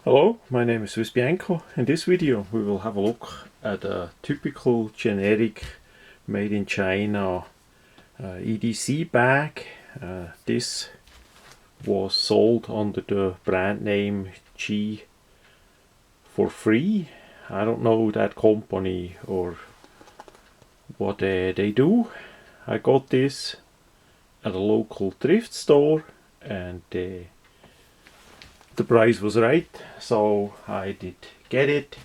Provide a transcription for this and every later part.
Hello, my name is Swiss Bianco. In this video we will have a look at a typical generic made in China EDC bag. This was sold under the brand name G4free. I don't know that company or what they do. I got this at a local thrift store and the price was right, so I did get it.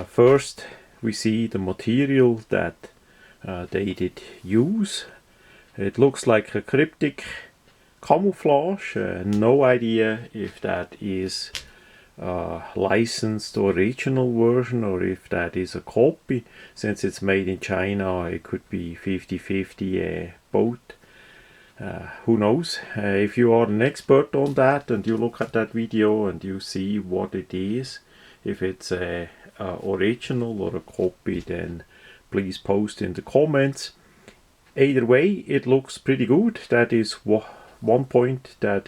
First we see the material that they did use. It looks like a kryptek camouflage. No idea if that is a licensed original version or if that is a copy. Since it's made in China, it could be 50-50 both. Who knows? If you are an expert on that and you look at that video and you see what it is, if it's a original or a copy, then please post in the comments. Either way, it looks pretty good. That is one point that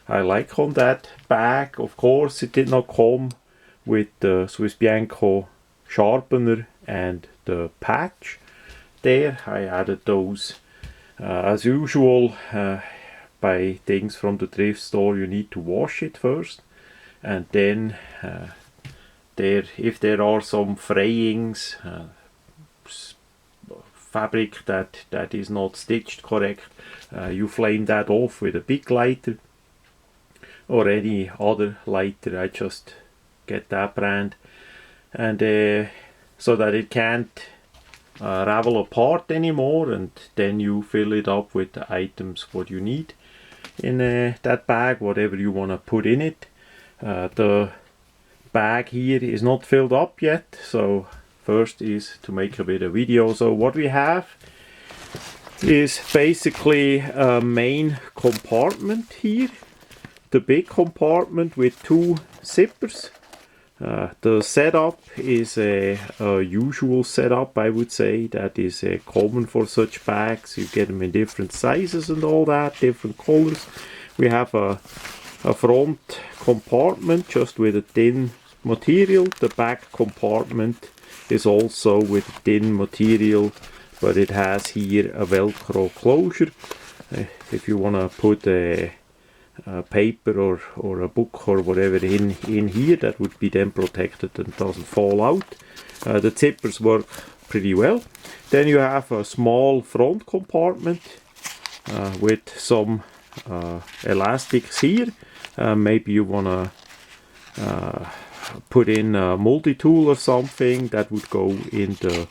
I like on that bag. Of course, it did not come with the Swiss Bianco sharpener and the patch there. I added those. As usual, by things from the thrift store, you need to wash it first, and then if there are some frayings, fabric that is not stitched correct, you flame that off with a big lighter or any other lighter. I just get that brand, and so that it can't ravel apart anymore, and then you fill it up with the items what you need in that bag, whatever you want to put in it. The bag here is not filled up yet, so first is to make a bit of video. So what we have is basically a main compartment here, the big compartment with two zippers. The setup is a usual setup, I would say. That is common for such bags. You get them in different sizes and all that, different colors. We have a front compartment just with a thin material. The back compartment is also with thin material, but it has here a Velcro closure. If you want to put a paper or a book or whatever in here, that would be then protected and doesn't fall out. The zippers work pretty well. Then you have a small front compartment with some elastics here. Maybe you want to put in a multi-tool or something that would go in the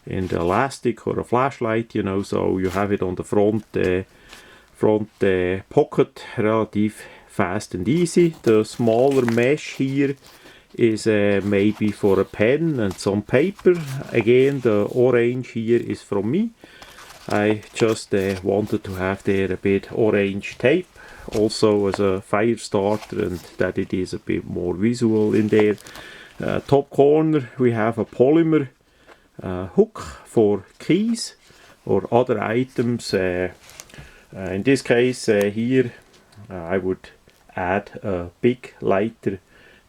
elastic, or a flashlight, you know, so you have it on the front pocket, relative fast and easy. The smaller mesh here is maybe for a pen and some paper. Again, the orange here is from me. I just wanted to have there a bit orange tape, also as a fire starter, and that it is a bit more visual in there. Top corner we have a polymer hook for keys or other items. In this case here I would add a big lighter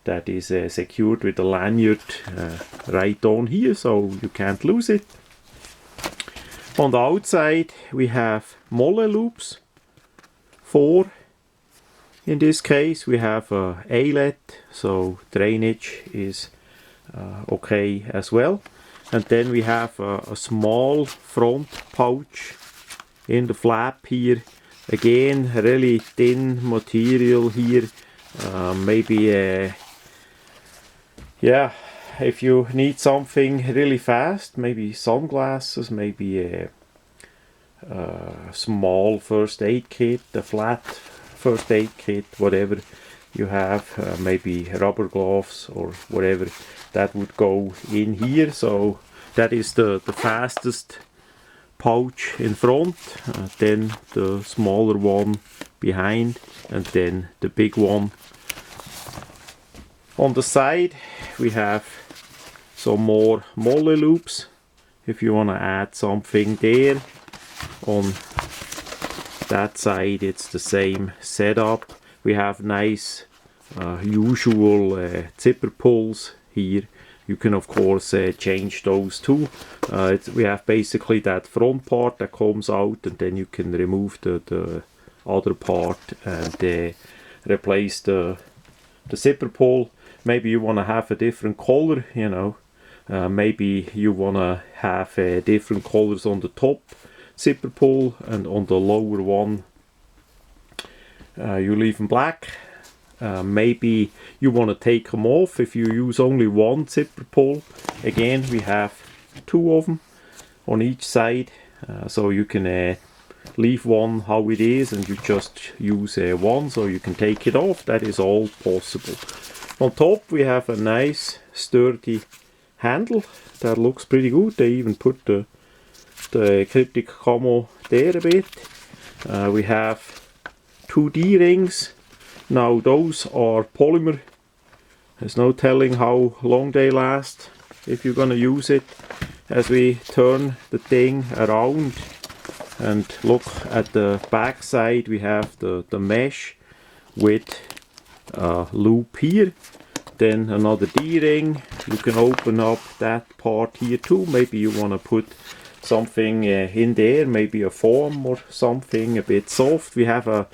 that is secured with a lanyard right on here, so you can't lose it. On the outside we have molle loops, 4 in this case. We have a eyelet, so drainage is okay as well. And then we have a small front pouch in the flap here. Again, really thin material here. Maybe yeah, if you need something really fast, maybe sunglasses, maybe a small first aid kit, a flat first aid kit, whatever you have, maybe rubber gloves or whatever, that would go in here. So that is the fastest pouch in front, then the smaller one behind, and then the big one. On the side we have some more molle loops if you want to add something there. On that side it's the same setup. We have nice usual zipper pulls here. You can of course change those too. We have basically that front part that comes out, and then you can remove the other part and replace the zipper pull. Maybe you want to have a different color, you know. Maybe you want to have different colors on the top zipper pull, and on the lower one you leave them black. Maybe you want to take them off if you use only one zipper pull. Again, we have two of them on each side, so you can leave one how it is and you just use one, so you can take it off. That is all possible. On top we have a nice sturdy handle that looks pretty good. They even put the kryptek camo there a bit. We have two D-rings. Now those are polymer. There's no telling how long they last if you're gonna use it. As we turn the thing around and look at the back side, we have the mesh with a loop here, then another D-ring. You can open up that part here too. Maybe you want to put something in there, maybe a foam or something a bit soft. We have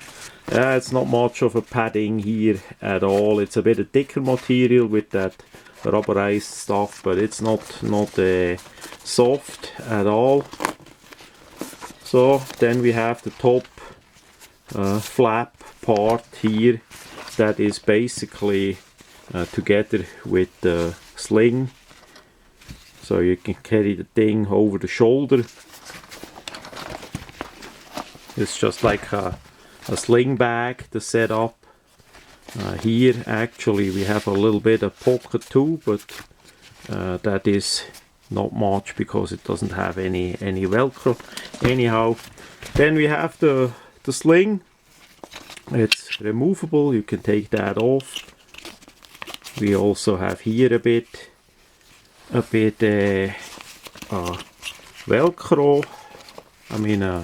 it's not much of a padding here at all. It's a bit of thicker material with that rubberized stuff, but it's not soft at all. So then we have the top flap part here that is basically together with the sling, so you can carry the thing over the shoulder. It's just like a sling bag to set up. Here actually we have a little bit of pocket too, but that is not much because it doesn't have any velcro. Anyhow, then we have the sling. It's removable, you can take that off. We also have here a bit velcro, I mean a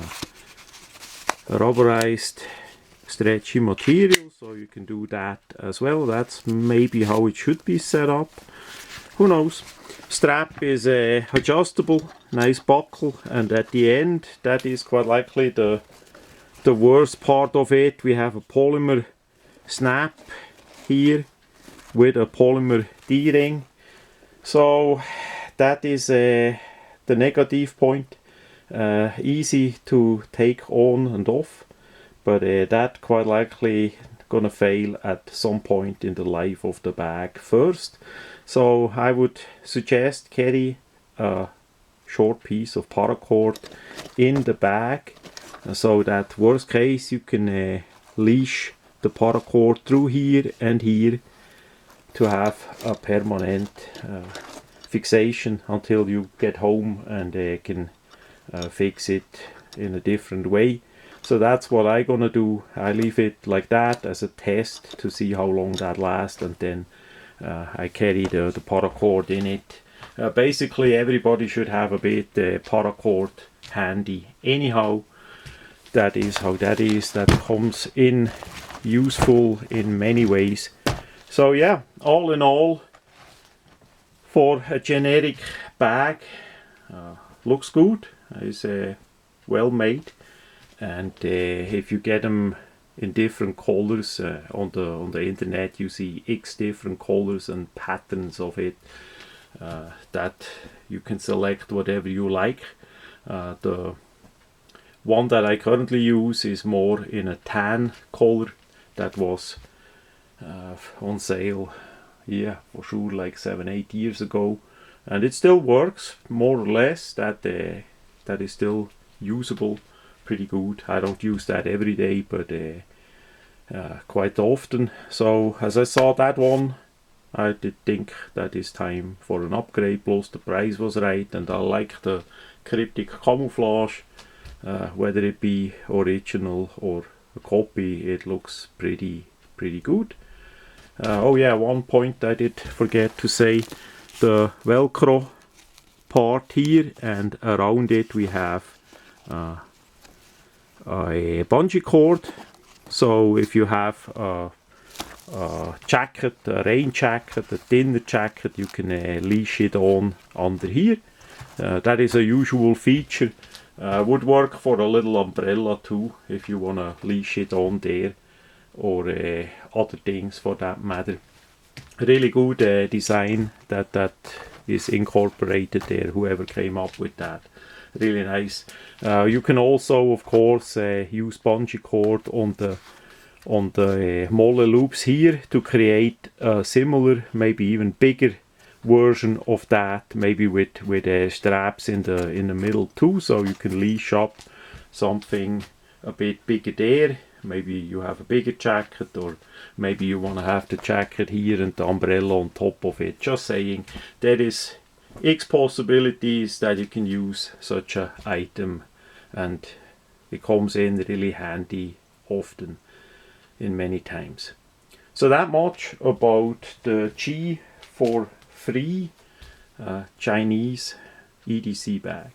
rubberized stretchy material, so you can do that as well. That's maybe how it should be set up, who knows. Strap is adjustable, nice buckle, and at the end, that is quite likely the worst part of it. We have a polymer snap here with a polymer D-ring, so that is the negative point. Easy to take on and off, but that quite likely gonna fail at some point in the life of the bag first. So I would suggest carry a short piece of paracord in the bag, so that worst case you can leash the paracord through here and here to have a permanent fixation until you get home and can fix it in a different way. So that's what I'm gonna do. I leave it like that as a test to see how long that lasts, and then I carry the paracord in it. Basically everybody should have a bit paracord handy anyhow. That is how that is. That comes in useful in many ways. So yeah, all in all, for a generic bag, looks good. It's well made, and if you get them in different colors on the internet, you see X different colors and patterns of it, that you can select whatever you like. The one that I currently use is more in a tan color. That was on sale, yeah, for sure, like 7-8 years ago, and it still works more or less. That is still usable pretty good. I don't use that every day, but quite often. So as I saw that one, I did think that it's time for an upgrade, plus the price was right, and I like the kryptek camouflage. Whether it be original or a copy, it looks pretty good. Oh yeah, one point I did forget to say, the velcro part here, and around it we have a bungee cord. So if you have a jacket, a rain jacket, a thinner jacket, you can leash it on under here. That is a usual feature. Would work for a little umbrella too, if you want to leash it on there, or other things for that matter. Really good design that is incorporated there, whoever came up with that. Really nice. You can also, of course, use bungee cord on the molle loops here to create a similar, maybe even bigger version of that, maybe with straps in the middle too, so you can leash up something a bit bigger there. Maybe you have a bigger jacket, or maybe you want to have the jacket here and the umbrella on top of it. Just saying, there is X possibilities that you can use such an item, and it comes in really handy often in many times. So that much about the G4free Chinese EDC bag.